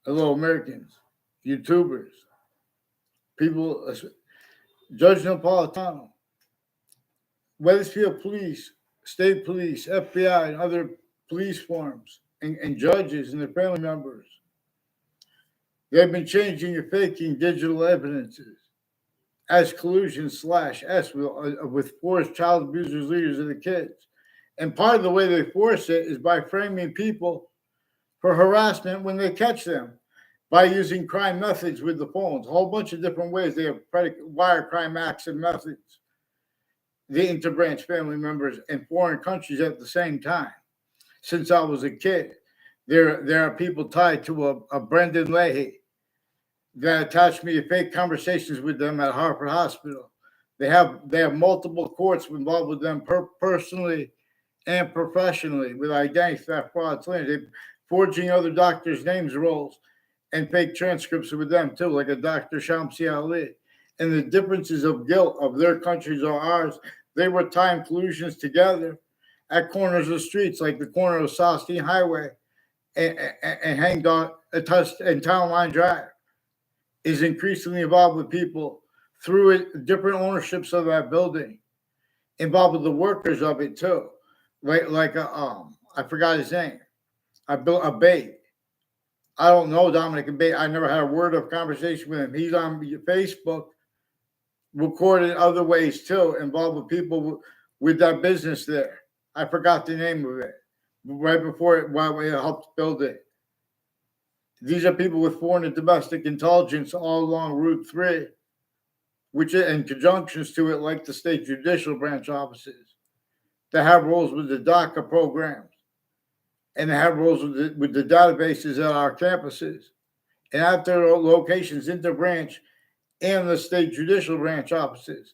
Hello, Americans, YouTubers, people, Judge Napolitano, Weathersfield Police, State Police, FBI, and other police forms, and judges and their family members. They've been changing and faking digital evidences as collusion slash S with forced child abusers, leaders, and the kids. And part of the way they force it is by framing people for harassment when they catch them, by using crime methods with the phones. A whole bunch of different ways they have wire crime acts and methods. The interbranch family members in foreign countries at the same time. Since I was a kid, there are people tied to a Brendan Leahy that attached me to fake conversations with them at Hartford Hospital. They have multiple courts involved with them personally and professionally with identity theft, fraud, slander, forging other doctors' names, roles, and fake transcripts with them too, like a Dr. Shamsi Ali. And the differences of guilt of their countries or ours, they were tying collusions together at corners of streets, like the corner of South Stein Highway and Hang Dog and Town Line Drive, is increasingly involved with people through it, different ownerships of that building, involved with the workers of it too. I forgot his name. I built a bait. I don't know Dominic Abate. I never had a word of conversation with him. He's on Facebook, recorded other ways too, involved with people with that business there. I forgot the name of it. Right before it, while we helped build it. These are people with foreign and domestic intelligence all along Route 3, which in conjunctions to it, like the state judicial branch offices, that have roles with the DACA programs, and they have roles with the databases at our campuses, and at their locations, interbranch, and the state judicial branch offices,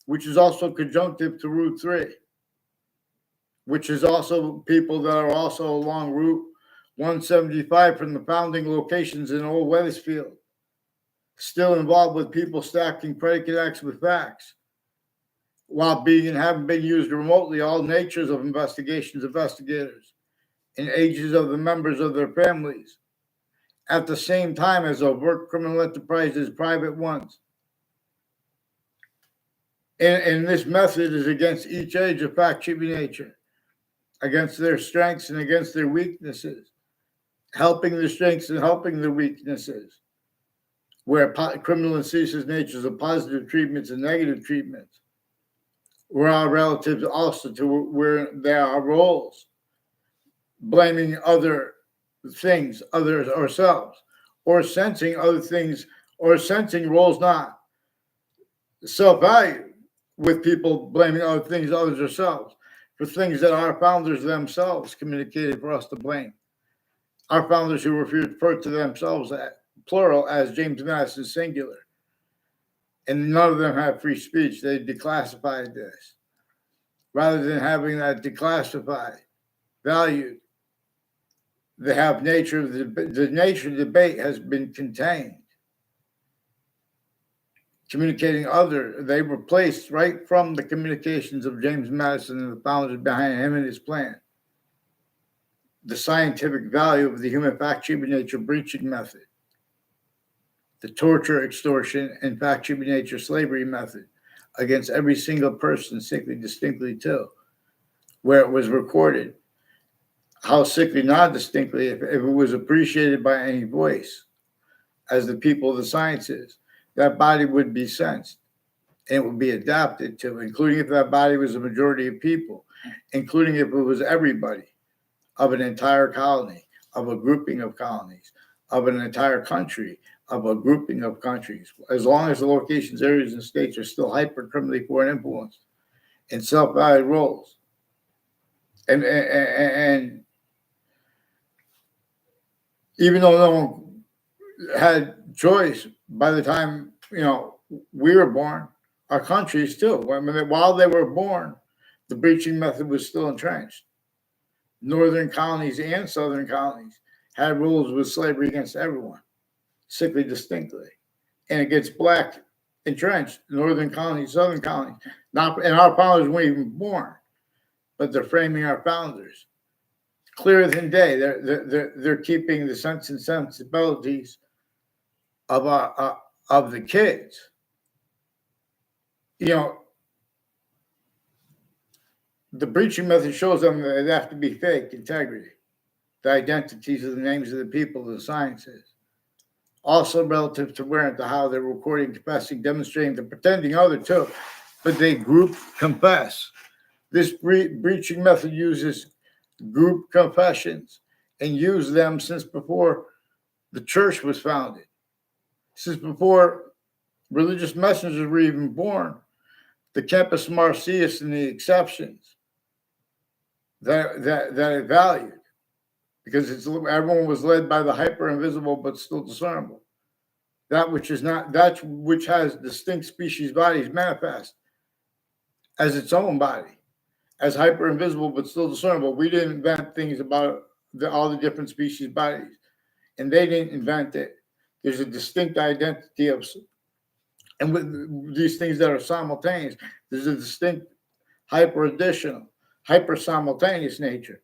which is also conjunctive to Route 3, which is also people that are also along Route 175 from the founding locations in Old Weathersfield, still involved with people stacking predicate acts with facts, while being and having been used remotely, all natures of investigators, and ages of the members of their families, at the same time as overt criminal enterprises, private ones. And this method is against each age of fact-keeping nature, against their strengths and against their weaknesses, helping their strengths and helping their weaknesses, where criminal and ceaseless natures of positive treatments and negative treatments, where our relatives also to where there are roles, blaming other things, others, ourselves, or sensing other things, or sensing roles not self-value, with people blaming other things, others, ourselves, for things that our founders themselves communicated for us to blame. Our founders who referred to themselves at plural as James Madison singular. And none of them had free speech. They declassified this. Rather than having that declassified, valued, they have nature of the nature of the debate has been contained. Communicating other, they were placed right from the communications of James Madison and the founders behind him and his plan. The scientific value of the human fact-keeping nature breaching method, the torture, extortion, and fact-keeping nature slavery method against every single person, sickly, distinctly too, where it was recorded. How sickly, not distinctly, if it was appreciated by any voice, as the people of the sciences, that body would be sensed and it would be adapted to, including if that body was a majority of people, including if it was everybody of an entire colony, of a grouping of colonies, of an entire country, of a grouping of countries, as long as the locations, areas, and states are still hyper-criminally foreign influenced in self-valued roles. And even though no one had choice by the time, we were born, our countries too. While they were born, the breaching method was still entrenched. Northern colonies and southern colonies had rules with slavery against everyone, sickly distinctly, and against black entrenched northern colonies, southern colonies. And our founders weren't even born, but they're framing our founders clearer than day. They're keeping the sense and sensibilities of the kids. You know, the breaching method shows them that they have to be fake integrity, the identities of the names of the people, the sciences. Also relative to where and to how they're recording, confessing, demonstrating, the pretending other too, but they group confess. This breaching method uses group confessions and used them since before the church was founded, since before religious messengers were even born. The Campus Marcius and the exceptions that it valued, because everyone was led by the hyper invisible but still discernible. That which is not, that which has distinct species bodies manifest as its own body, as hyper invisible but still discernible. We didn't invent things about all the different species bodies, and they didn't invent it. There's a distinct identity of, and with these things that are simultaneous, there's a distinct hyper additional, hyper simultaneous nature.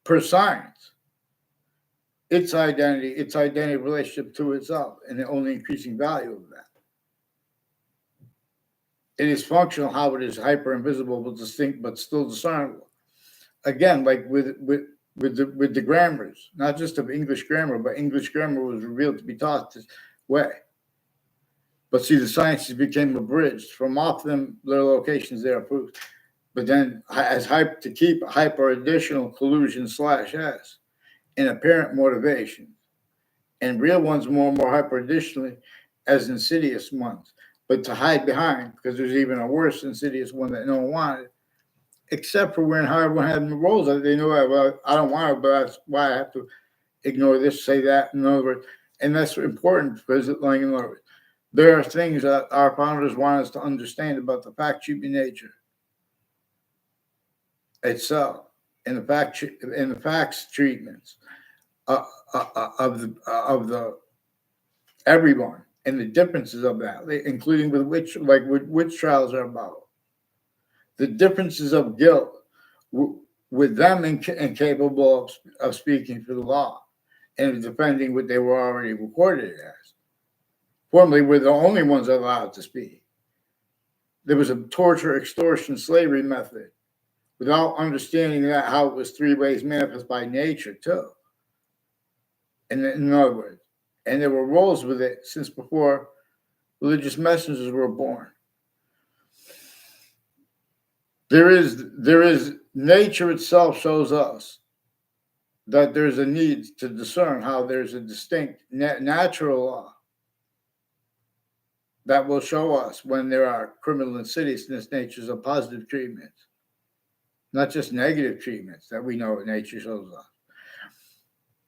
Per science, its identity relationship to itself, and the only increasing value of that. It is functional how it is hyper invisible but distinct but still discernible. Again, like with the grammars, not just of English grammar, but English grammar was revealed to be taught this way. But see, the sciences became abridged from off them their locations they are proved. But then to keep hyper additional collusion /s in apparent motivation, and real ones more and more hyper additionally as insidious ones, but to hide behind, because there's even a worse insidious one that no one wanted, except for when everyone had roles that they knew, well, I don't want it, but that's why I have to ignore this, say that, in other words. And that's important because, like, in other words, there are things that our founders want us to understand about the fact-keeping nature itself, and the facts treatments of the everyone, and the differences of that, including with which trials are about, the differences of guilt with them incapable of speaking for the law and defending what they were already recorded as. Formerly, we're the only ones allowed to speak. There was a torture, extortion, slavery method without understanding that how it was three ways manifest by nature too. And in other words, and there were roles with it since before religious messengers were born. There is nature itself shows us that there's a need to discern how there's a distinct natural law that will show us when there are criminal insidiousness natures of positive treatments, not just negative treatments that we know nature shows us.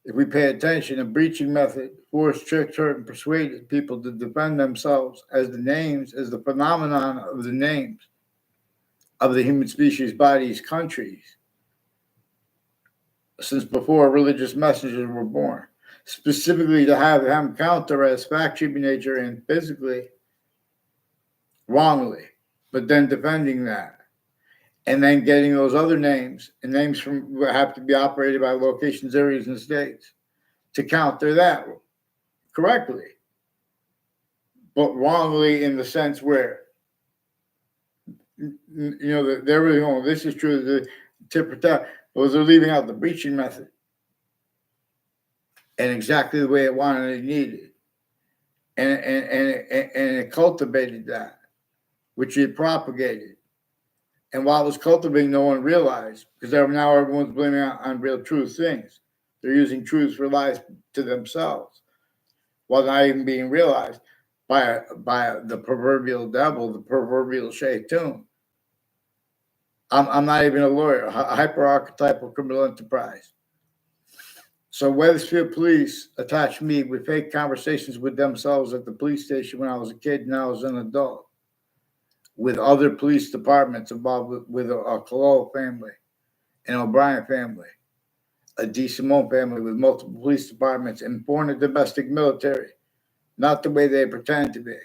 If we pay attention, a breaching method forced, tricked, hurt, and persuaded people to defend themselves as the phenomenon of the names of the human species, bodies, countries, since before religious messengers were born, specifically to have them counter as fact-keeping nature and physically wrongly, but then defending that. And then getting those other names, and names from have to be operated by locations, areas, and states to counter that correctly, but wrongly in the sense where, they're really going, this is true, to protect, but they're leaving out the breaching method and exactly the way it wanted and needed. And it cultivated that, which it propagated. And while it was cultivating, no one realized, because now everyone's blaming on real truth things. They're using truths for lies to themselves, while not even being realized by the proverbial devil, the proverbial shaitan. I'm not even a lawyer, a hyper-archetypal criminal enterprise. So Wethersfield police attached me with fake conversations with themselves at the police station when I was a kid and I was an adult, with other police departments involved with a Collo family, an O'Brien family, a D. Simone family with multiple police departments, and foreign and domestic military, not the way they pretend to be.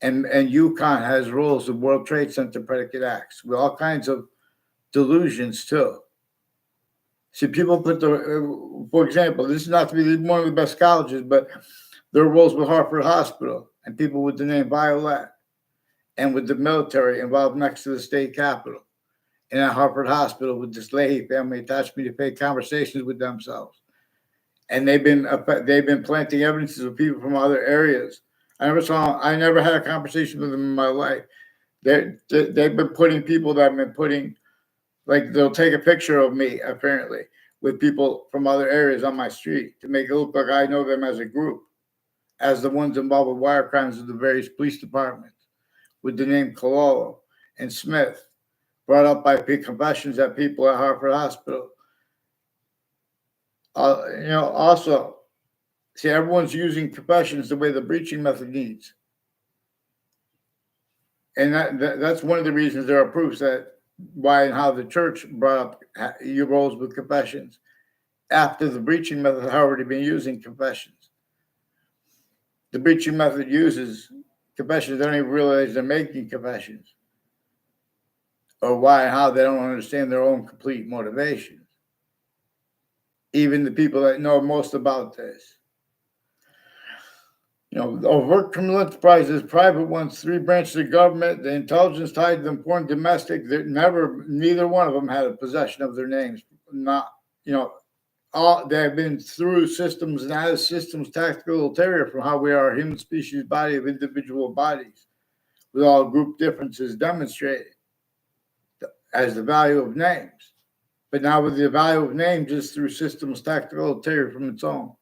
And UConn has rules of World Trade Center predicate acts with all kinds of delusions too. See, people put for example, this is not to be one of the best colleges, but there are roles with Hartford Hospital and people with the name Violet and with the military involved next to the state capitol. And at Hartford Hospital with this Leahy family attached me to fake conversations with themselves. And they've been planting evidences of people from other areas. I never had a conversation with them in my life. They've been putting people that have been putting, like they'll take a picture of me apparently with people from other areas on my street to make it look like I know them as a group, as the ones involved with wire crimes of the various police departments, with the name Cololo and Smith, brought up by confessions at people at Hartford Hospital. Also, see, everyone's using confessions the way the breaching method needs. And that's one of the reasons there are proofs that why and how the church brought up your roles with confessions after the breaching method had already been using confessions. The breaching method uses confessions. They don't even realize they're making confessions, or why and how they don't understand their own complete motivations. Even the people that know most about this. Overt criminal enterprises, private ones, 3 branches of government, the intelligence tied to them, foreign, domestic, neither one of them had a possession of their names. They have been through systems and as systems tactical ulterior from how we are a human species body of individual bodies, with all group differences demonstrated as the value of names. But now with the value of names is through systems tactical ulterior from its own.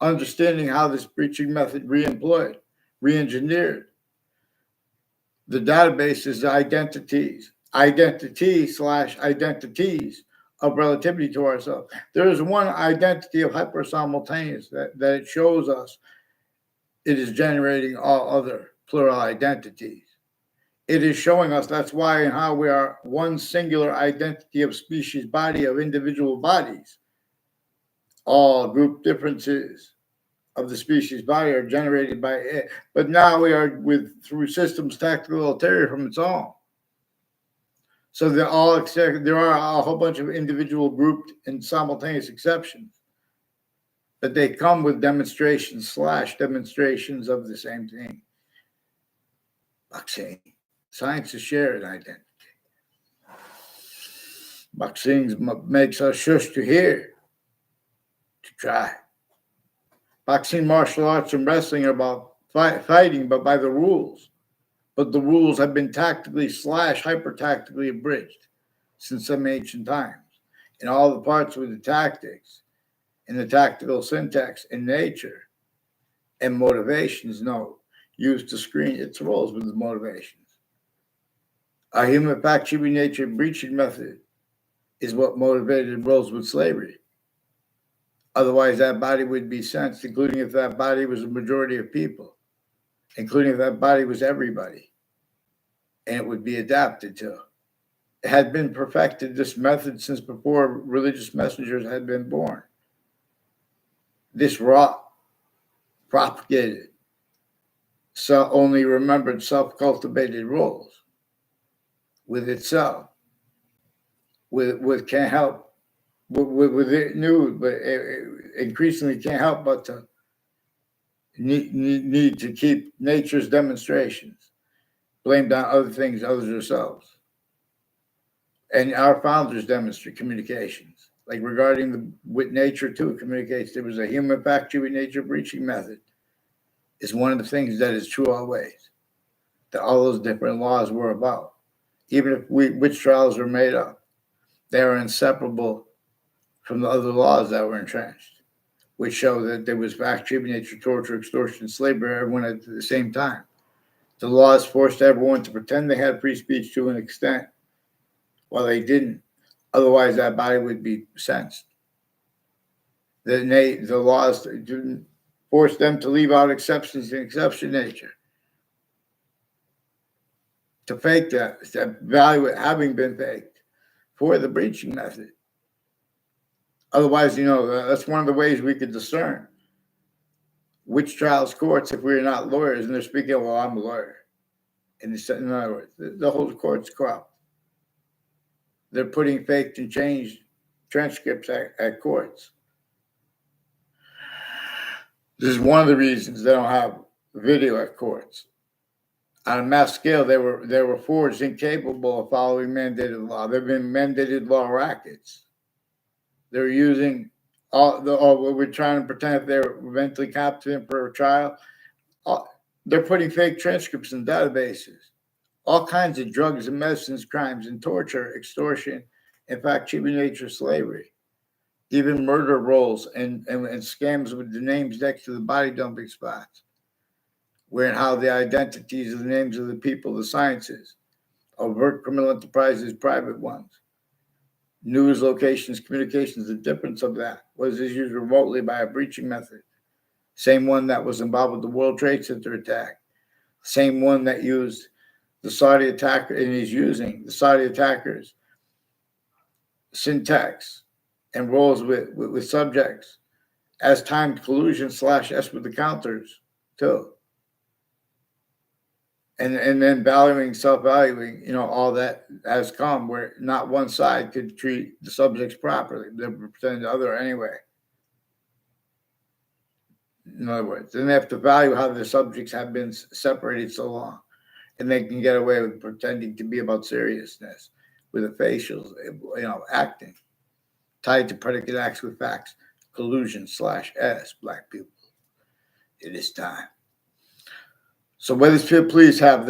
Understanding how this breaching method re-engineered the database's identities of relativity to ourselves. There is one identity of hyper-simultaneous that it shows us it is generating all other plural identities. It is showing us that's why and how we are one singular identity of species body of individual bodies. All group differences of the species body are generated by it. But now we are through systems tactical ulterior from its own. So there are a whole bunch of individual grouped and simultaneous exceptions, but they come with demonstrations of the same thing. Vaccine. Science is shared identity. Vaccines makes us shush to hear, to try. Boxing, martial arts, and wrestling are about fighting, but by the rules. But the rules have been tactically / hyper-tactically abridged since some ancient times. And all the parts with the tactics and the tactical syntax and nature and motivations used to screen its roles with the motivations. A human fact-shooting nature breaching method is what motivated roles with slavery. Otherwise, that body would be sensed, including if that body was a majority of people, including if that body was everybody, and it would be adapted to. It had been perfected, this method, since before religious messengers had been born. This raw, propagated, only remembered self-cultivated roles with itself, with can't help, with it new, but it increasingly can't help but to need to keep nature's demonstrations blamed on other things other than ourselves. And our founders demonstrate communications, like regarding with nature too, communicates. There was a human fact-shooting nature breaching method. Is one of the things that is true always, that all those different laws were about. Even if witch trials were made up, they are inseparable from the other laws that were entrenched, which show that there was fact-shooting nature, torture, extortion, slavery, everyone at the same time. The laws forced everyone to pretend they had free speech to an extent, while they didn't. Otherwise, that body would be sensed. The laws didn't force them to leave out exceptions in exception nature. To fake that, to value it having been faked for the breaching method. Otherwise, that's one of the ways we could discern witch trials courts if we're not lawyers and they're speaking, well, I'm a lawyer. And in other words, the whole court's corrupt. They're putting faked and changed transcripts at courts. This is one of the reasons they don't have video at courts. On a mass scale, they were forged incapable of following mandated law. They've been mandated law rackets. They're using we're trying to pretend if they're mentally competent for a trial. They're putting fake transcripts in databases. All kinds of drugs and medicines, crimes and torture, extortion, in fact, cheap nature of slavery. Even murder rolls and scams with the names next to the body dumping spots. Where and how the identities of the names of the people, the sciences, overt criminal enterprises, private ones, news, locations, communications, the difference of that was used remotely by a breaching method. Same one that was involved with the World Trade Center attack. Same one that used the Saudi attacker and is using the Saudi attackers' syntax and roles with subjects as timed collusion /S with the counters too. And then valuing, self-valuing, all that has come where not one side could treat the subjects properly. They're pretending the other anyway. In other words, then they have to value how the subjects have been separated so long. And they can get away with pretending to be about seriousness with the facials, acting tied to predicate acts with facts, collusion /S, black people. It is time. So Weathersfield police have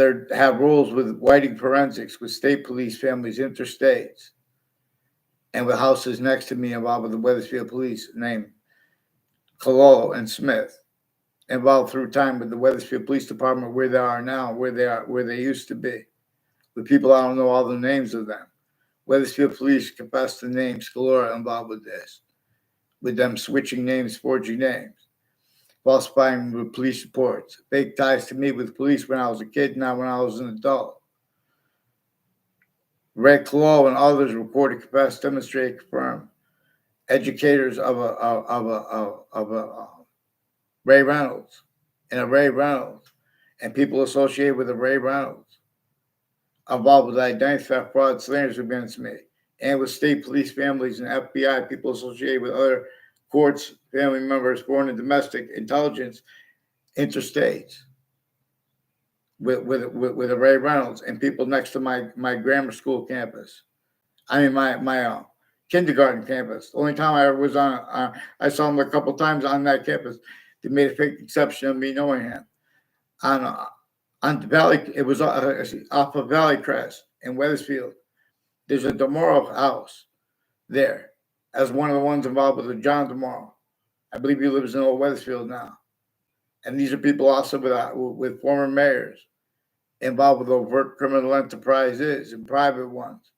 roles with whiting forensics, with state police families, interstates, and with houses next to me involved with the Weathersfield police named Collusion and Smith, involved through time with the Weathersfield Police Department where they are now, where they used to be, with people I don't know all the names of them. Weathersfield police confessed the names Collusion involved with this, with them switching names, forging names. Falsifying with police reports, fake ties to me with police when I was a kid, now when I was an adult. Ray Clough and others recorded, confessed, demonstrated, confirmed. Educators of a Ray Reynolds and a Ray Reynolds, and people associated with a Ray Reynolds, involved with identity theft, fraud, slanders against me, and with state police families and FBI, people associated with other courts, family members, foreign and domestic intelligence, interstates, with a Ray Reynolds and people next to my grammar school campus. I mean my kindergarten campus. The only time I ever was on, I saw him a couple times on that campus. They made a fake exception of me knowing him. On the Valley, it was off of Valley Crest in Weathersfield. There's a DeMorrow house there, as one of the ones involved with John DeMorrow. I believe he lives in Old Weathersfield now. And these are people also with former mayors involved with overt criminal enterprises and private ones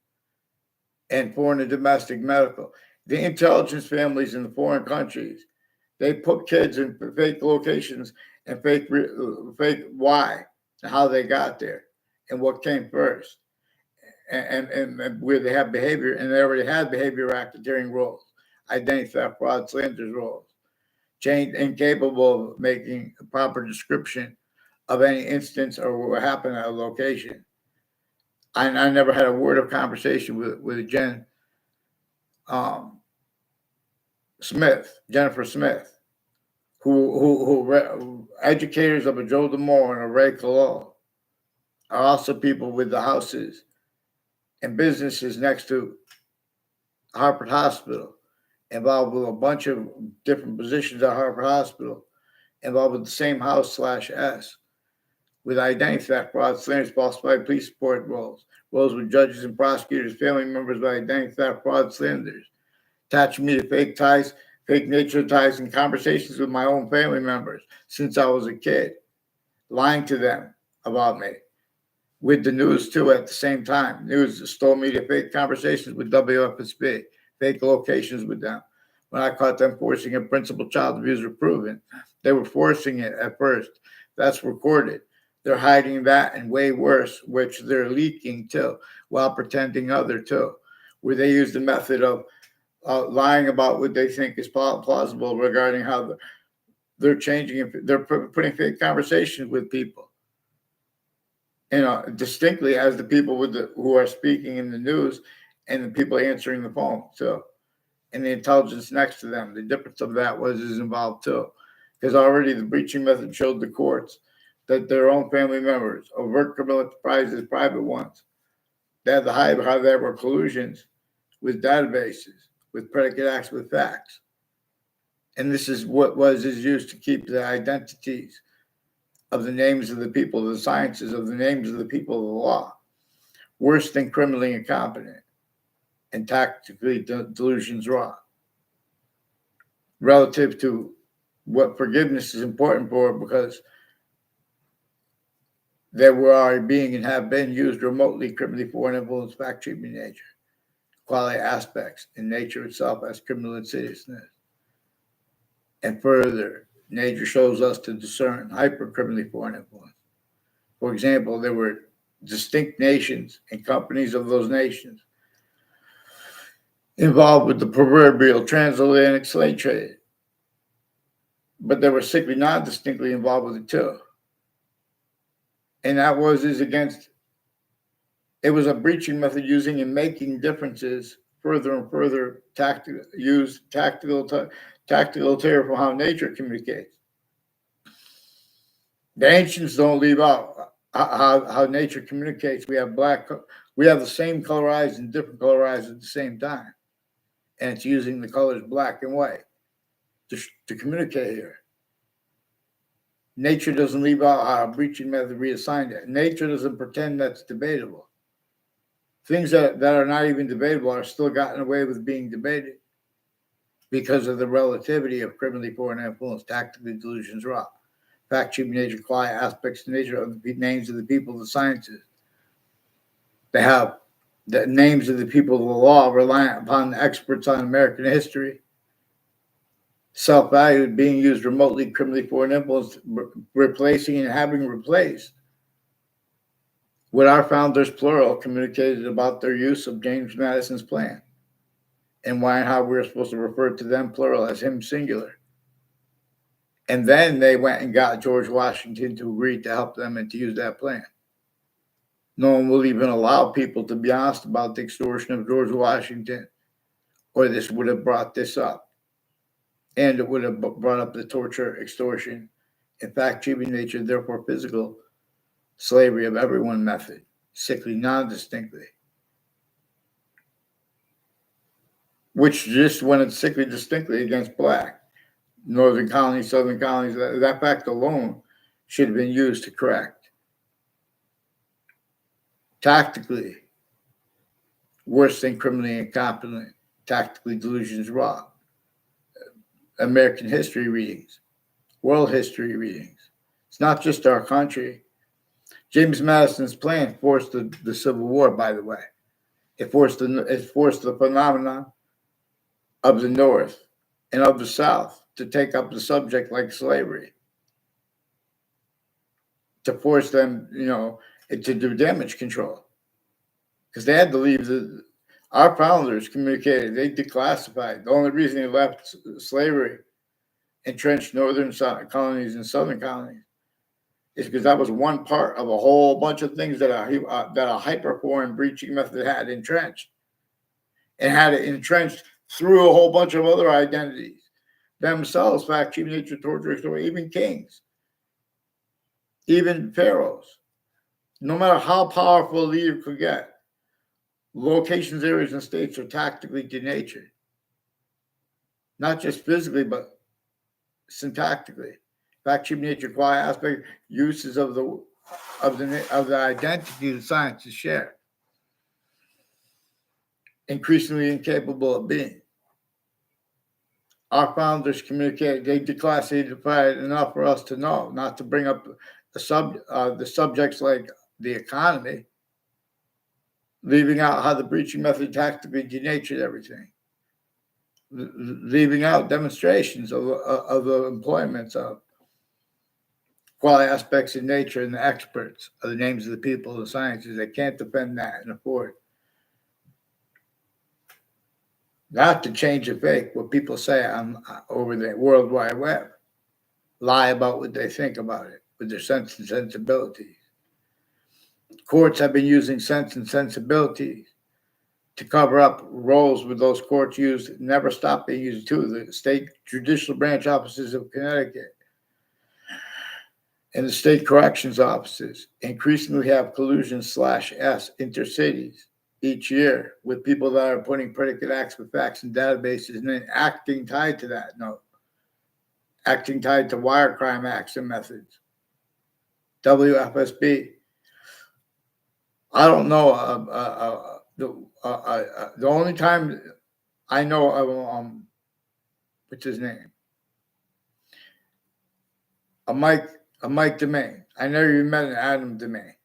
and foreign and domestic medical. The intelligence families in the foreign countries, they put kids in fake locations and fake why and how they got there and what came first. And where they have behavior, and they already had behavior racketeering roles, identity theft, fraud, slanders roles, chained incapable of making a proper description of any instance or what happened at a location. I never had a word of conversation with Jennifer Smith, who educators of a Joe DeMore and a Ray Collusion are also people with the houses and businesses next to Hartford Hospital, involved with a bunch of different positions at Hartford Hospital, involved with the same house /S, with identity theft, fraud, slanders, falsified police report roles with judges and prosecutors, family members with identity theft, fraud, slanders, attaching me to fake ties, fake nature ties, and conversations with my own family members since I was a kid, lying to them about me. With the news, too, at the same time. News stole me to fake conversations with WFSB, fake locations with them. When I caught them forcing a principal child abuser proven, they were forcing it at first. That's recorded. They're hiding that and way worse, which they're leaking, too, while pretending other, too, where they use the method of lying about what they think is plausible regarding how they're changing. They're putting fake conversations with people. Distinctly as the people who are speaking in the news and the people answering the phone. So and the intelligence next to them. The difference of that is involved too, because already the breaching method showed the courts that their own family members, overt criminal enterprises, private ones, they had to hide how there were collusions with databases, with predicate acts, with facts. And this is what is used to keep the identities of the names of the people, the sciences of the names of the people of the law, worse than criminally incompetent and tactically delusions raw. Relative to what forgiveness is important for, because they were already being and have been used remotely criminally for and influence fact treatment nature, quality aspects in nature itself as criminal insidiousness. And further, nature shows us to discern hyper-criminally foreign influence. For example, there were distinct nations and companies of those nations involved with the proverbial transatlantic slave trade, but they were sickly non-distinctly involved with it too. And that it was a breaching method using and making differences further and further tactical terror for how nature communicates. The ancients don't leave out how nature communicates. We have the same color eyes and different color eyes at the same time. And it's using the colors black and white to communicate here. Nature doesn't leave out how a breaching method reassigned it. Nature doesn't pretend that's debatable. Things that are not even debatable are still gotten away with being debated because of the relativity of criminally foreign influence, tactically delusions raw, fact treatment nature, quiet aspects of nature of the names of the people, the sciences. They have the names of the people of the law reliant upon the experts on American history. Self-valued, being used remotely, criminally foreign influence, replacing and having replaced what our founders, plural, communicated about their use of James Madison's plan and why and how we were supposed to refer to them, plural, as him, singular. And then they went and got George Washington to agree to help them and to use that plan. No one will even allow people to be honest about the extortion of George Washington, or this would have brought this up. And it would have brought up the torture, extortion, in fact, treatment nature, therefore physical slavery of everyone method, sickly, non-distinctly. Which just went sickly distinctly against black. Northern colonies, southern colonies, that fact alone should have been used to correct. Tactically, worse than criminally incompetent, tactically delusions raw. American history readings, world history readings. It's not just our country. James Madison's plan forced the Civil War, by the way. It forced the phenomenon of the North and of the South to take up the subject like slavery, to force them, to do damage control. Because they had to leave our founders communicated, they declassified. The only reason they left slavery, entrenched northern colonies and southern colonies, is because that was one part of a whole bunch of things that a hyper-foreign breaching method had entrenched. And had it entrenched through a whole bunch of other identities. Themselves, fact, treatment nature, torture, even kings, even pharaohs. No matter how powerful a leader could get, locations, areas, and states are tactically denatured. Not just physically, but syntactically. Fact, treatment nature, quiet aspect, uses of the identity the sciences share. Increasingly incapable of being. Our founders communicated, they declassified enough for us to know, not to bring up the subjects like the economy, leaving out how the breaching method tactically denatured everything, leaving out demonstrations of the employments of quality aspects in nature and the experts of the names of the people, the sciences. They can't defend that and afford. Not to change or fake what people say over the World Wide Web. Lie about what they think about it with their sense and sensibilities. Courts have been using sense and sensibilities to cover up roles with those courts used, never stopped being used too. The state judicial branch offices of Connecticut and the state corrections offices increasingly have collusion/S intercities each year with people that are putting predicate acts with facts in databases and then acting tied to that note, acting tied to wire crime acts and methods. WFSB. I don't know. The only time I know of, what's his name? A Mike DeMaine. I never even met an Adam DeMaine.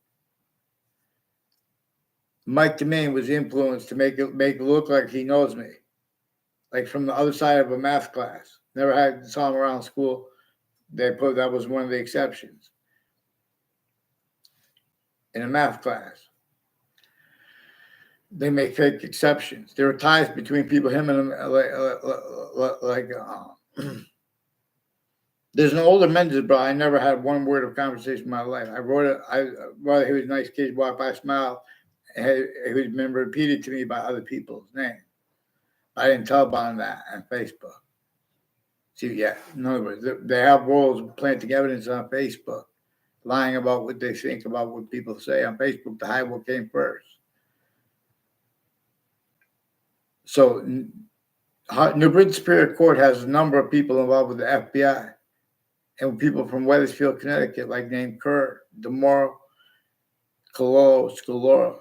Mike DeMaine was influenced to make it look like he knows me, like from the other side of a math class. Never saw him around school. That was one of the exceptions in a math class. They make fake exceptions. There were ties between people, him and there's an older Mendes brother. I never had one word of conversation in my life. I wrote it. He was a nice kid, walked by, smiled. He was been repeated to me by other people's name. I didn't tell about that on Facebook. See, yeah, in other words, they have roles of planting evidence on Facebook, lying about what they think about what people say on Facebook to hide what came first. So, New Britain Superior Court has a number of people involved with the FBI and people from Wethersfield, Connecticut, like named Kerr, DeMoro, Scalora,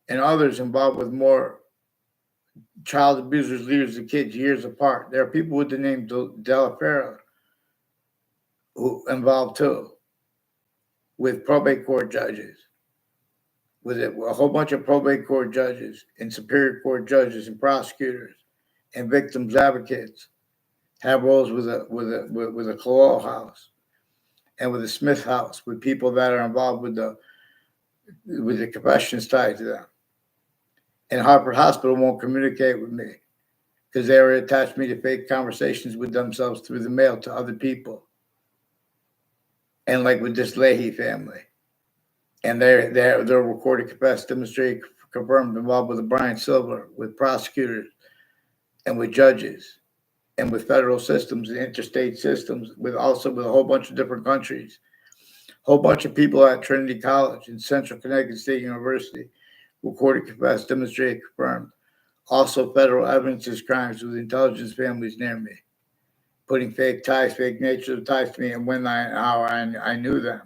and others involved with more child abusers, leaders of kids years apart. There are people with the name Della Fera who involved too, with probate court judges, with a whole bunch of probate court judges and superior court judges and prosecutors and victims advocates have roles with a Collow house and with the Smith house, with people that are involved with the confessions tied to them. And Hartford Hospital won't communicate with me because they already attached me to fake conversations with themselves through the mail to other people. And like with this Leahy family. And they're recorded, confessed, demonstrated, confirmed, involved with the Brian Silver, with prosecutors and with judges and with federal systems and interstate systems, with a whole bunch of different countries. A whole bunch of people at Trinity College and Central Connecticut State University, recorded, confessed, demonstrated, confirmed. Also federal evidences crimes with intelligence families near me, putting fake ties, fake nature of ties to me, and when and how I knew them,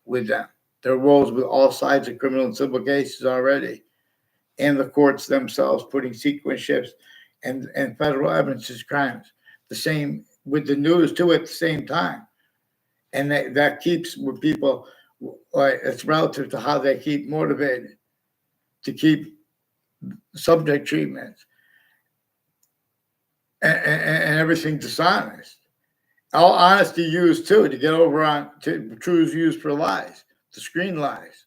with them. Their roles with all sides of criminal and civil cases already, and the courts themselves putting sequence shifts and federal evidences crimes. The same with the news too at the same time. And that keeps with people, like it's relative to how they keep motivated to keep subject treatments and everything dishonest. All honesty used too to get over on to truths used for lies, to screen lies,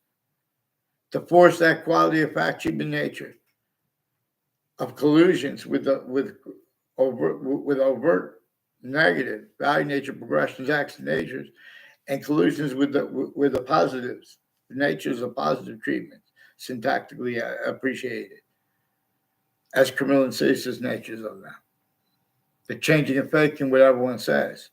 to force that quality of fact treatment nature of collusions with overt negative value nature progressions, acts and natures, and collusions with the positives, the natures of positive treatments, syntactically appreciated as criminal and citizens natures of them. The changing and faking what everyone says.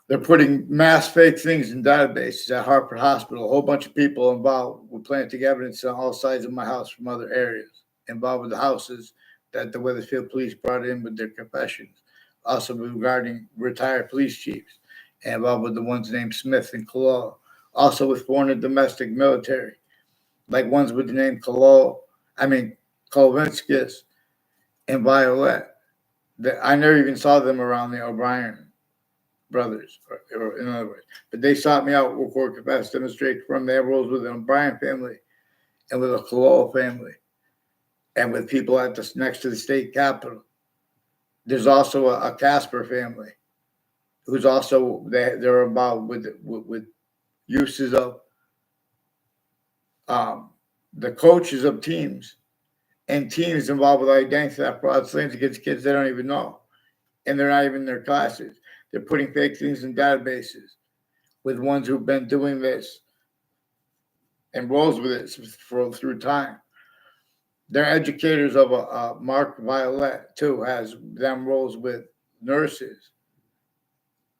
They're putting mass fake things in databases at Hartford Hospital. A whole bunch of people involved with planting evidence on all sides of my house from other areas, involved with the houses that the Wethersfield police brought in with their confessions. Also regarding retired police chiefs, and involved with the ones named Smith and Collow. Also with foreign and domestic military, like ones with the name Kolvinskis and Violet. I never even saw them around the O'Brien brothers, or in other words, but they sought me out, record, confess, demonstrate from their roles with the O'Brien family and with the Collow family and with people at next to the state capitol. There's also a Casper family who's also they're involved with uses of the coaches of teams and teams involved with identity theft, fraud, slings against kids they don't even know, and they're not even in their classes. They're putting fake things in databases with ones who've been doing this and rolls with it through time. They're educators of Mark Violet too, has them roles with nurses,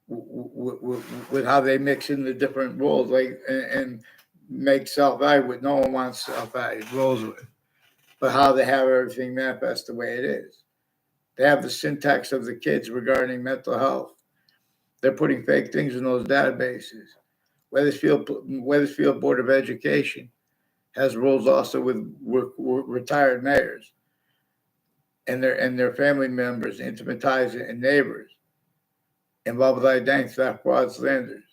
with how they mix in the different roles, like and make self-value what no one wants self-value roles with, but how they have everything manifest the way it is. They have the syntax of the kids regarding mental health. They're putting fake things in those databases. Weathersfield Board of Education has rules also with retired mayors and their family members, intimate ties, and neighbors involved with identity theft, fraud, slanders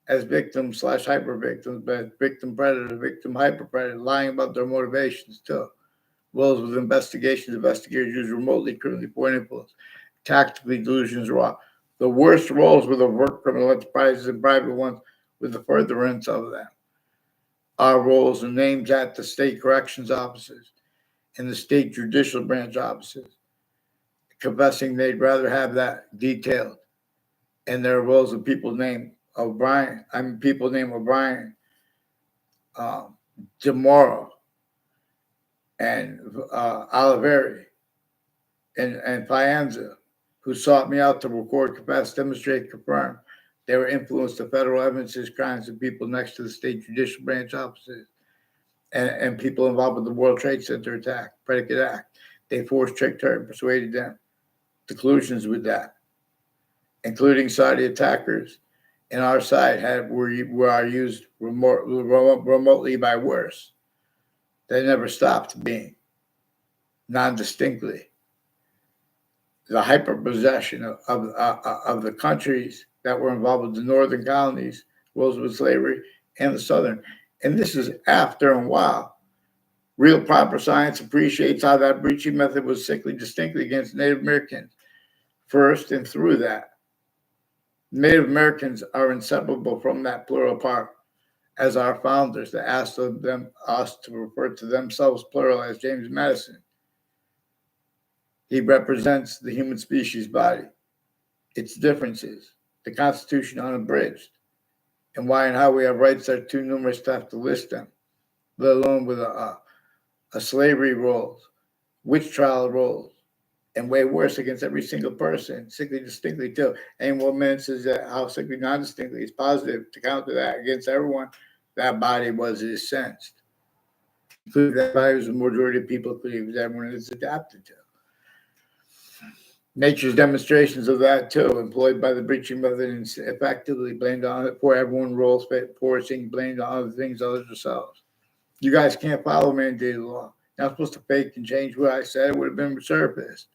as victims / hyper victims, but victim predator, victim hyper predator, lying about their motivations too. Roles with investigations, investigators use remotely criminally point influence, tactically delusions raw. The worst roles with overt criminal enterprises and private ones with the furtherance of them are roles and names at the state corrections offices and the state judicial branch offices, confessing they'd rather have that detailed. And there are roles of people named O'Brien, DeMoro, and Oliveri, and Pianza, who sought me out to record, confess, demonstrate, confirm. They were influenced to federal evidences, crimes of people next to the state judicial branch offices and people involved with the World Trade Center attack, predicate act. They forced, tricked, hurt, and persuaded them. The collusions with that, including Saudi attackers in our side, were used remotely by worse. They never stopped being non-distinctly. The hyper-possession of the countries that were involved with the northern colonies, rules with slavery, and the southern. And this is after a while. Real proper science appreciates how that breaching method was sickly distinctly against Native Americans first and through that. Native Americans are inseparable from that plural part, as our founders that asked us to refer to themselves plural as James Madison. He represents the human species body, its differences, the Constitution unabridged, and why and how we have rights are too numerous to have to list them, let alone with a slavery rolls, witch trial rolls, and way worse against every single person, sickly distinctly too. And what man says that how sickly non-distinctly is positive to counter that against everyone, that body was incensed. Including that body was the majority of people believe everyone is adapted to. Nature's demonstrations of that too, employed by the breaching method and effectively blamed on it for everyone rolls forcing blamed on other things other than themselves. You guys can't follow mandated law. You're not supposed to fake and change what I said. It would have been resurfaced.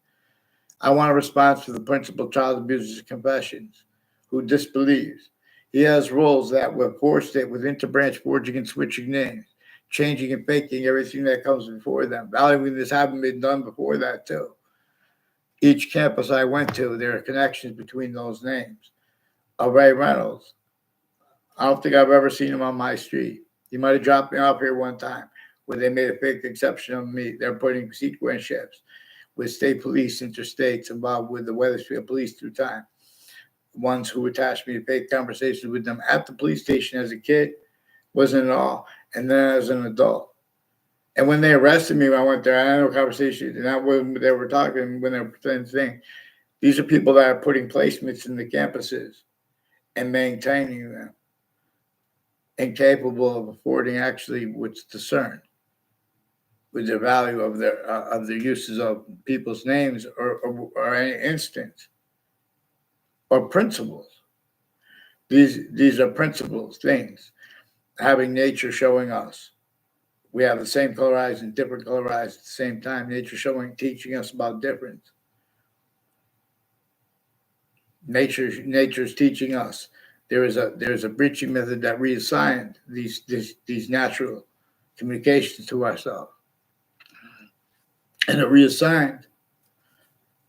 I want a response to the principal child abuser's confessions, who disbelieves. He has roles that were forced it with interbranch forging and switching names, changing and faking everything that comes before them, valuing this having been done before that too. Each campus I went to, there are connections between those names. Ray Reynolds, I don't think I've ever seen him on my street. He might have dropped me off here one time where they made a fake exception of me. They're putting sequence ships with state police, interstates involved with the Weathersfield police through time. Ones who attached me to fake conversations with them at the police station as a kid wasn't at all. And then as an adult. And when they arrested me when I went there, I had no conversation. And that when they were talking, when they were pretending, these are people that are putting placements in the campuses and maintaining them, incapable of affording actually what's discerned with the value of their uses of people's names or any instance or principles. These are principles, things, having nature showing us. We have the same colorized and different colorized at the same time. Nature teaching us about difference. Nature's teaching us. There's a breaching method that reassigned these natural communications to ourselves. And it reassigned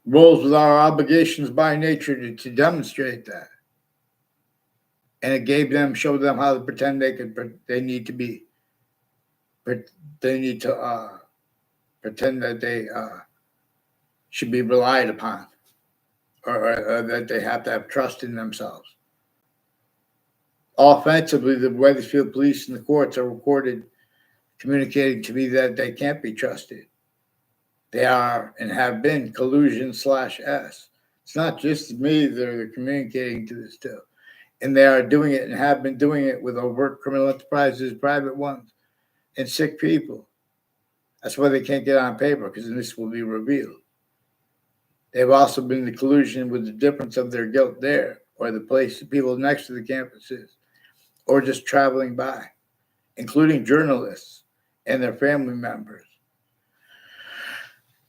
roles with our obligations by nature to demonstrate that. And it showed them how to pretend they need to pretend that they should be relied upon or that they have to have trust in themselves. Offensively, the Wethersfield police and the courts are recorded communicating to me that they can't be trusted. They are and have been collusion/S. It's not just me they're communicating to this to. And they are doing it and have been doing it with overt criminal enterprises, private ones, and sick people. That's why they can't get on paper, because this will be revealed. They've also been the collusion with the difference of their guilt there, or the place, people next to the campuses, or just traveling by, including journalists and their family members,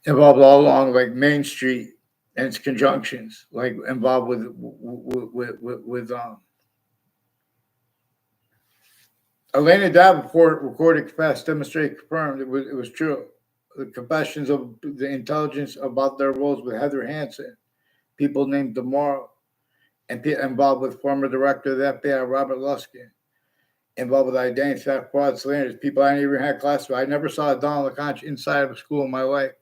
involved all along like Main Street and its conjunctions, like involved with Elena Davenport recorded, confessed, demonstrated, confirmed it was true. The confessions of the intelligence about their roles with Heather Hansen, people named DeMauro, and involved with former director of the FBI, Robert Luskin, involved with identity theft, fraud, slanders, people I never had class with. I never saw Donald LeConte inside of a school in my life.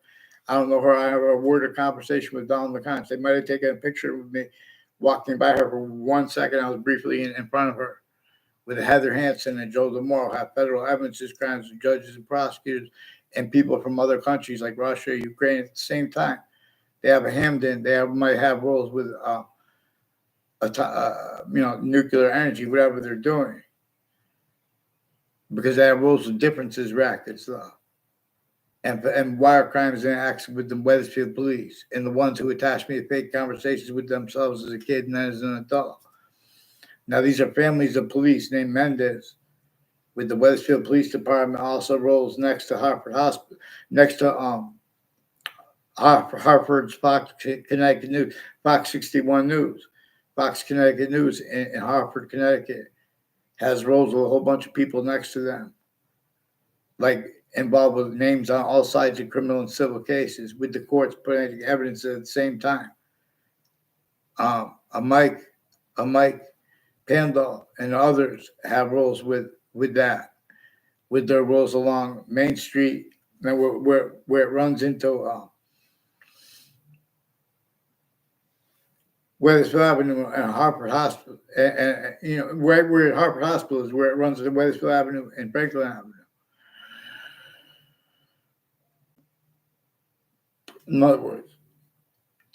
I don't know her. I have a word of conversation with Donald LeConte. They might have taken a picture with me walking by her for 1 second. I was briefly in front of her. With Heather Hansen and Joe DeMauro, have federal evidences, crimes, and judges and prosecutors, and people from other countries like Russia, Ukraine at the same time. They have a Hamden. They might have roles with, nuclear energy, whatever they're doing, because they have rules of differences, rackets, and wire crimes and acts with the Wethersfield police, and the ones who attach me to fake conversations with themselves as a kid and then as an adult. Now, these are families of police named Mendez with the Wethersfield Police Department, also rolls next to Hartford Hospital, next to Hartford's Fox Connecticut News, Fox 61 News, Fox Connecticut News in Hartford, Connecticut, has roles with a whole bunch of people next to them, like involved with names on all sides of criminal and civil cases, with the courts putting evidence at the same time. A Mike Pandal and others have roles with that, with their roles along Main Street, and where it runs into Wethersfield Avenue and Hartford Hospital, and where Hartford Hospital is, where it runs into Wethersfield Avenue and Franklin Avenue. In other words,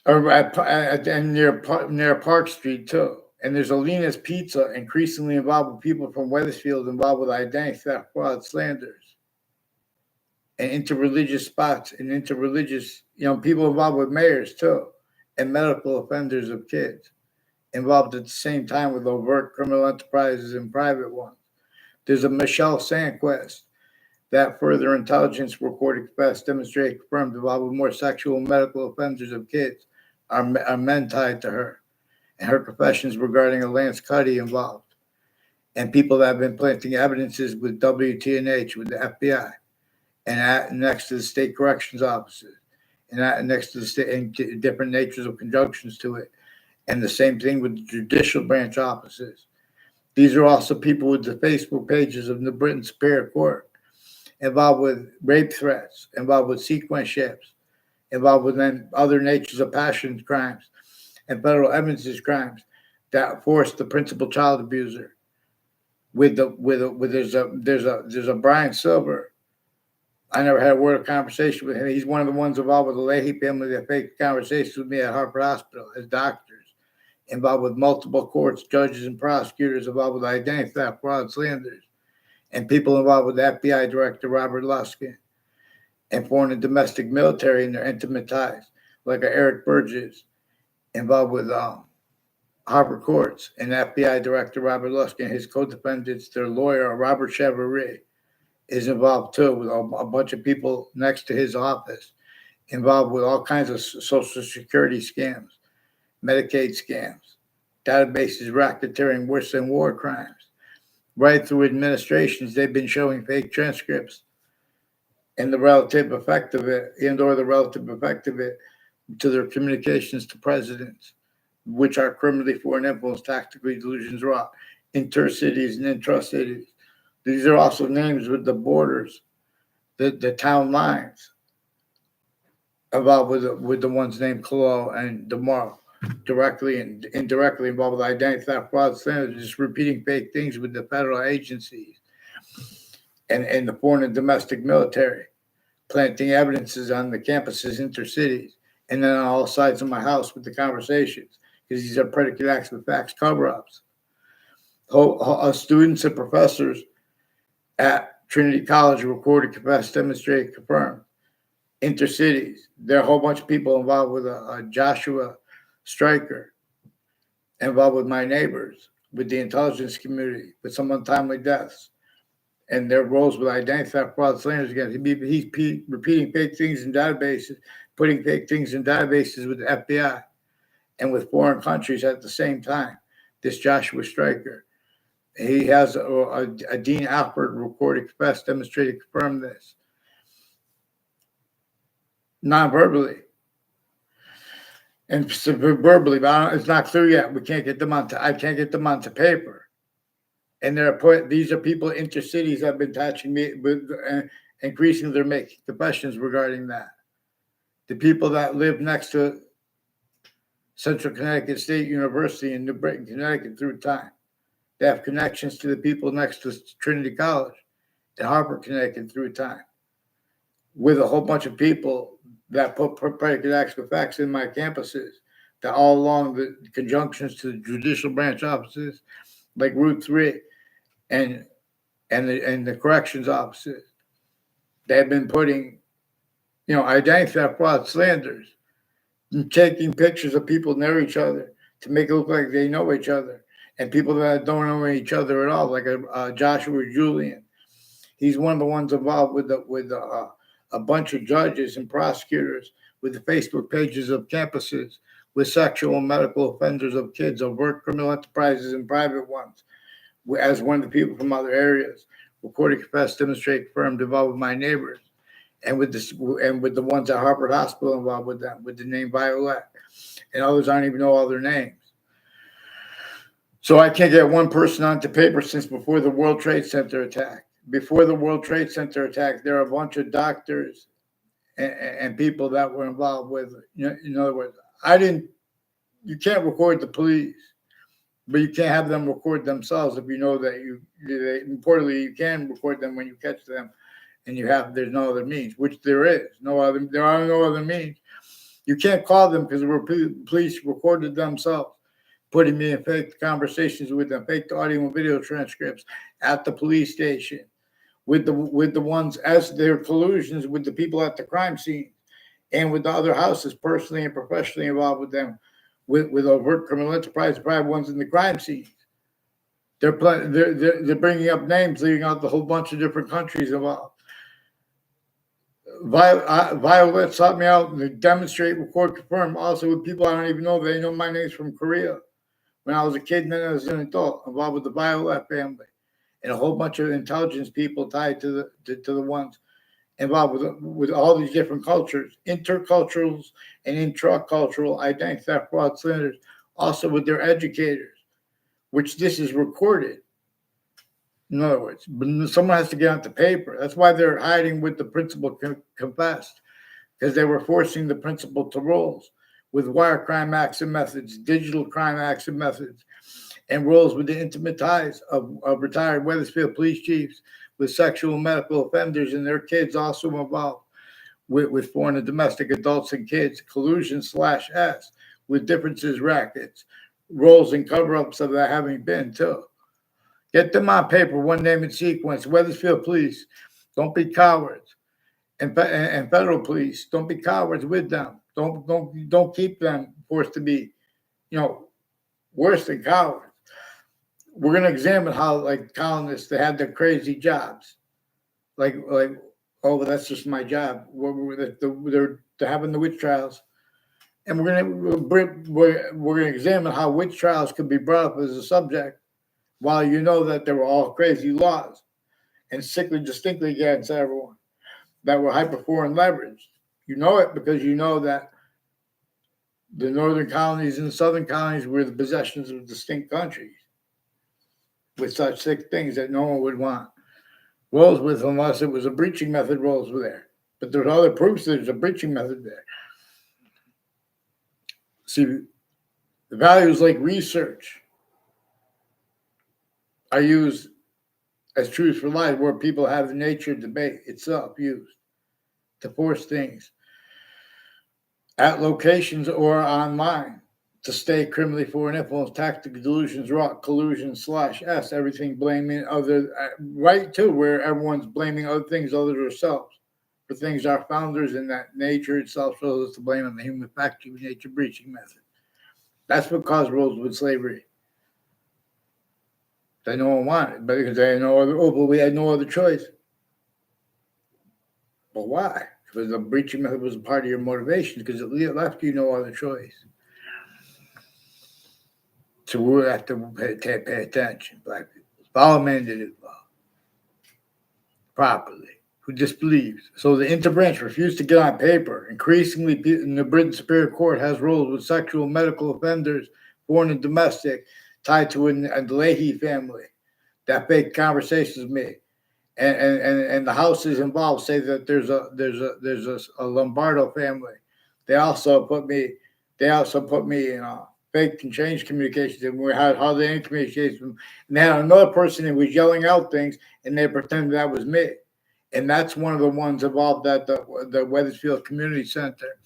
and near Park Street too. And there's Alina's Pizza, increasingly involved with people from Wethersfield, involved with identity theft, fraud, slanders, and interreligious spots, and interreligious, people involved with mayors too, and medical offenders of kids, involved at the same time with overt criminal enterprises and private ones. There's a Michelle Sandquist, that further intelligence recorded, confessed, demonstrated, confirmed, involved with more sexual and medical offenders of kids are men tied to her, and her confessions regarding a Lance Cuddy involved, and people that have been planting evidences with WTNH, with the FBI, and next to the state corrections offices, and next to the state, and different natures of conjunctions to it, and the same thing with the judicial branch offices. These are also people with the Facebook pages of the Britain Superior Court, involved with rape threats, involved with sequence ships, involved with then other natures of passion crimes and federal evidences crimes that forced the principal child abuser. There's a Brian Silver. I never had a word of conversation with him. He's one of the ones involved with the Leahy family that faked conversations with me at Hartford Hospital as doctors, involved with multiple courts, judges, and prosecutors, involved with identity theft, fraud, slanders, and people involved with the FBI Director Robert Luskin, and foreign and domestic military in their intimate ties, like Eric Burgess, involved with Harvard courts, and FBI Director Robert Luskin, his co-defendants, their lawyer, Robert Chevalier, is involved too, with a bunch of people next to his office, involved with all kinds of Social Security scams, Medicaid scams, databases, racketeering, worse than war crimes. Right through administrations, they've been showing fake transcripts and the relative effect of it, to their communications to presidents, which are criminally foreign influence, tactically delusions wrought, intercities and intra-cities. These are also names with the borders, the town lines, involved with the ones named Colo and DeMauro. directly and indirectly involved with identity theft, fraud, slanders, just repeating fake things with the federal agencies and the foreign and domestic military, planting evidences on the campuses, intercities, and then on all sides of my house with the conversations, because these are predicate acts with facts cover-ups. Students and professors at Trinity College recorded, confessed, demonstrated, confirmed. Intercities, there are a whole bunch of people involved with a Joshua Stryker, involved with my neighbors, with the intelligence community, with some untimely deaths, and their roles with identity theft, fraud, slanders against. He's repeating fake things in databases, putting fake things in databases with the FBI and with foreign countries at the same time. This Joshua Stryker, he has a Dean Hartford recorded, confessed, demonstrated, confirmed this non-verbally. And verbally, but it's not clear yet. We can't get them onto. I can't get them onto paper. And these are people intercities that have been touching me with, increasingly they're making confessions regarding that. The people that live next to Central Connecticut State University in New Britain, Connecticut, through time, they have connections to the people next to Trinity College in Hartford, Connecticut, through time, with a whole bunch of people that put predicate acts with facts in my campuses, that all along the conjunctions to the judicial branch offices, like Route 3, and the corrections offices. They've been putting, identity theft, fraud, slanders, and taking pictures of people near each other to make it look like they know each other, and people that don't know each other at all, like Joshua Julian. He's one of the ones involved with a bunch of judges and prosecutors with the Facebook pages of campuses, with sexual and medical offenders of kids, overt criminal enterprises and private ones, as one of the people from other areas, recorded, confessed, demonstrated, confirmed, involved with my neighbors, and with the ones at Hartford Hospital involved with them, with the name Violet, and others I don't even know all their names. So I can't get one person onto paper since before the World Trade Center attack. Before the World Trade Center attack, there are a bunch of doctors and people that were involved with it. In other words, you can't record the police, but you can't have them record themselves if you know that importantly, you can record them when you catch them and there's no other means, which there is. There are no other means. You can't call them because the police recorded themselves, putting me in fake conversations with them, fake audio and video transcripts at the police station, with the ones as their collusions with the people at the crime scene, and with the other houses personally and professionally involved with them, with overt criminal enterprise, private ones in the crime scene. They're bringing up names, leaving out the whole bunch of different countries involved. Violet sought me out to demonstrate, record, confirm, also with people I don't even know. They know my name's from Korea. When I was a kid and then as an adult, involved with the Violet family, and a whole bunch of intelligence people tied to the ones involved with all these different cultures, interculturals and intracultural identity theft, fraud, slanders, also with their educators, which this is recorded. In other words, but someone has to get onto paper. That's why they're hiding with the principal confessed, because they were forcing the principal to roles with wire crime acts and methods, digital crime acts and methods, and roles with the intimate ties of retired Wethersfield police chiefs, with sexual and medical offenders and their kids also involved, with foreign and domestic adults and kids, collusion /S, with differences, rackets, roles and cover-ups of that having been too. Get them on paper, one name in sequence. Wethersfield police, don't be cowards. And federal police, don't be cowards with them. Don't keep them forced to be, worse than cowards. We're going to examine how, like colonists, they had their crazy jobs. Like, oh, that's just my job. They're having the witch trials. And we're going to examine how witch trials could be brought up as a subject, while you know that there were all crazy laws and distinctly against everyone that were hyper-foreign leveraged. You know it because you know that the northern colonies and the southern colonies were the possessions of distinct countries with such sick things that no one would want roles with unless it was a breaching method. Roles were there, but there's other proofs that there's a breaching method there. See, The values like research are used as truth for life, where people have the nature debate itself used to force things at locations or online to stay criminally foreign influence, tactical delusions, rot, collusion, /s, everything blaming other, right to where everyone's blaming other things other than themselves for things our founders and that nature itself shows us to blame on the human factory nature breaching method. That's what caused Rosewood slavery. They no one wanted, but because they had no other, but we had no other choice. But why? Because the breaching method was a part of your motivation, because it left you no other choice. So we have to pay attention, black people. Follow mandated law properly. Who disbelieves. So the interbranch refused to get on paper. Increasingly, in the Britain Superior Court has rules with sexual medical offenders, foreign and domestic, tied to the Leahy family. That fake conversations with me. And the houses involved say that there's a Lombardo family. They also put me in fake and change communications, and we had hardly any communication. And they had another person who was yelling out things, and they pretended that was me. And that's one of the ones involved at the Wethersfield Community Center.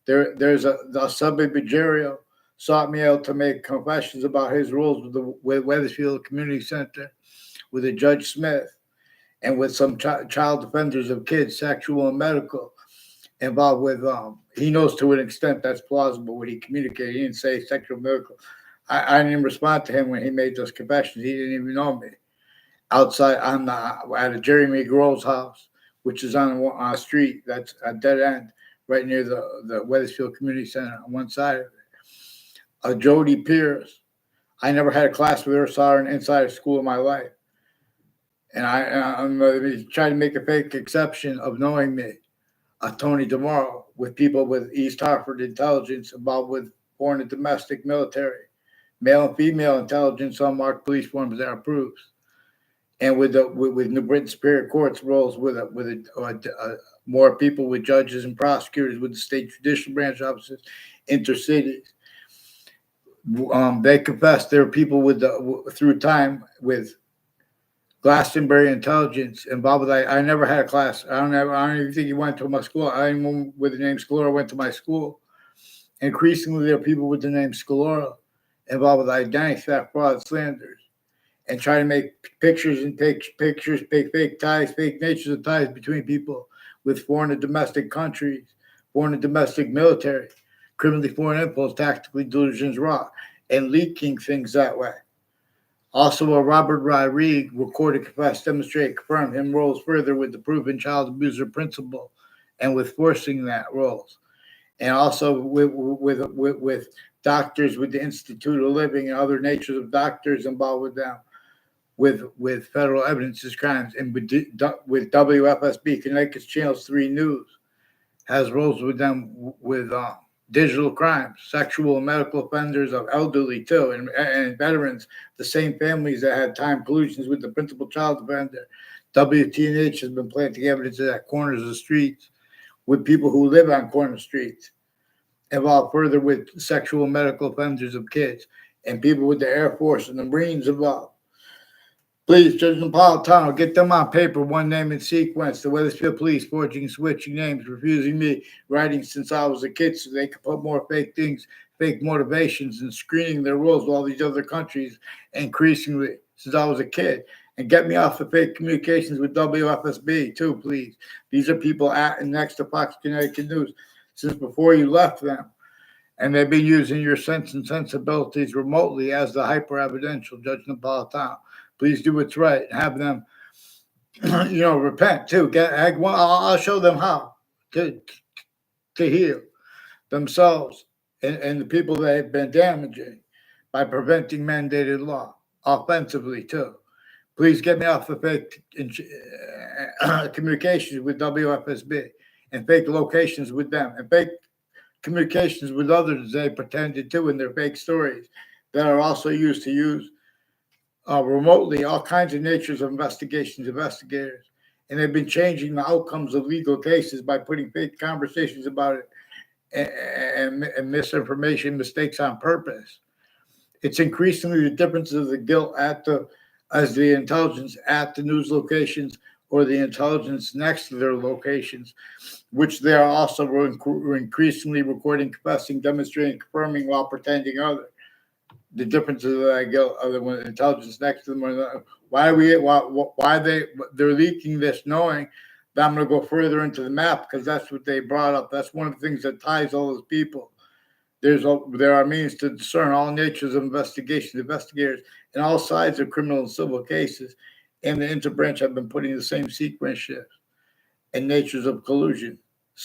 There's the Subway Bajario sought me out to make confessions about his rules with Wethersfield Community Center, with a Judge Smith, and with some child offenders of kids, sexual and medical, involved with, he knows to an extent that's plausible what he communicated. He didn't say sexual medical. I didn't even respond to him when he made those confessions. He didn't even know me. Outside at a Jeremy Grohl's house, which is on a street that's a dead end, right near the Wethersfield Community Center on one side of it. Jody Pierce. I never had a class with her, saw her inside of school in my life. And I'm trying to make a fake exception of knowing me. Tony DeMorrow, with people with East Hartford intelligence involved with foreign and domestic military, male and female intelligence on marked police forms that are proofs. And with New Britain Superior Court's roles with more people with judges and prosecutors with the state judicial branch offices, intercities. They confessed there were people with through time with Glastonbury intelligence involved with. I never had a class. I don't even think he went to my school. I didn't know with the name Scalora went to my school. Increasingly, there are people with the name Scalora involved with identity theft, fraud, slanders, and try to make pictures and take pictures, fake ties, fake natures of ties between people with foreign and domestic countries, foreign and domestic military, criminally foreign impulse, tactically delusions, raw, and leaking things that way. Also, a Robert Rodriguez recorded, confessed, demonstrate, confirmed him rolls further with the proven child abuser principle and with forcing that rolls. And also with doctors with the Institute of Living and other natures of doctors involved with them, with federal evidences crimes, and with WFSB, Connecticut's Channels 3 News, has roles with them with digital crimes, sexual and medical offenders of elderly too, and veterans, the same families that had time collusions with the principal child offender. WTNH has been planting evidence at corners of streets with people who live on corner streets, involved further with sexual and medical offenders of kids, and people with the Air Force and the Marines involved. Please, Judge Napolitano, get them on paper, one name in sequence. The Wethersfield Police forging, switching names, refusing me writing since I was a kid so they could put more fake things, fake motivations, and screening their rules with all these other countries increasingly since I was a kid. And get me off the fake communications with WFSB too, please. These are people at and next to Fox Connecticut News since before you left them. And they've been using your sense and sensibilities remotely as the hyper-evidential, Judge Napolitano. Please do what's right and have them, repent too. I'll show them how to heal themselves and the people they have been damaging by preventing mandated law offensively too. Please get me off the fake communications with WFSB and fake locations with them and fake communications with others they pretended to in their fake stories that are also used to use remotely all kinds of natures of investigators. And they've been changing the outcomes of legal cases by putting fake conversations about it and misinformation, mistakes on purpose. It's increasingly the difference of the guilt as the intelligence at the news locations or the intelligence next to their locations, which they are also increasingly recording, confessing, demonstrating, confirming while pretending other. The difference of that guilt, other when intelligence next to them, why they're leaking this, knowing that I'm going to go further into the map because that's what they brought up. That's one of the things that ties all those people. There are means to discern all natures of investigation. Investigators in all sides of criminal and civil cases and the interbranch have been putting the same sequence shifts and natures of collusion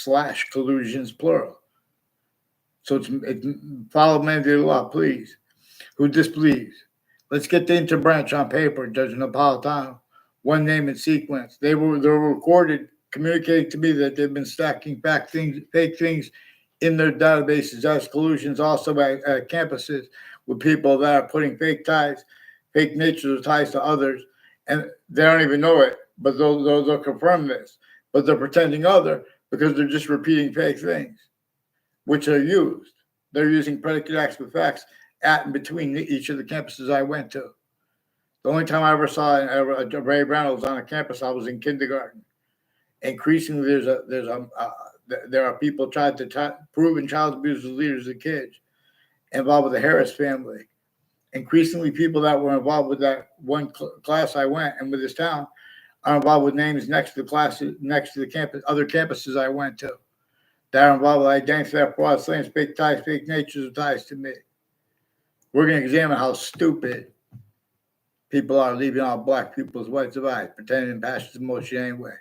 / collusions plural. So it's follow mandated law, please. Who disbelieves? Let's get the interbranch on paper, Judge Napolitano. One name and sequence. They were recorded communicating to me that they've been stacking back things, fake things in their databases as collusions also at campuses with people that are putting fake ties, fake natures of ties to others, and they don't even know it, but they'll confirm this. But they're pretending other because they're just repeating fake things, which are used. They're using predicate acts with facts at and between each of the campuses I went to. The only time I ever saw Ray Reynolds on a campus, I was in kindergarten. Increasingly, there are people trying to proven child abuse leaders of kids involved with the Harris family. Increasingly, people that were involved with that one class I went and with this town are involved with names next to the classes, next to the campus, other campuses I went to. That are involved with identity theft, fraud, slaves, fake ties, fake natures of ties to me. We're going to examine how stupid people are leaving all black people as whites of eyes, pretending passions emotion anyway.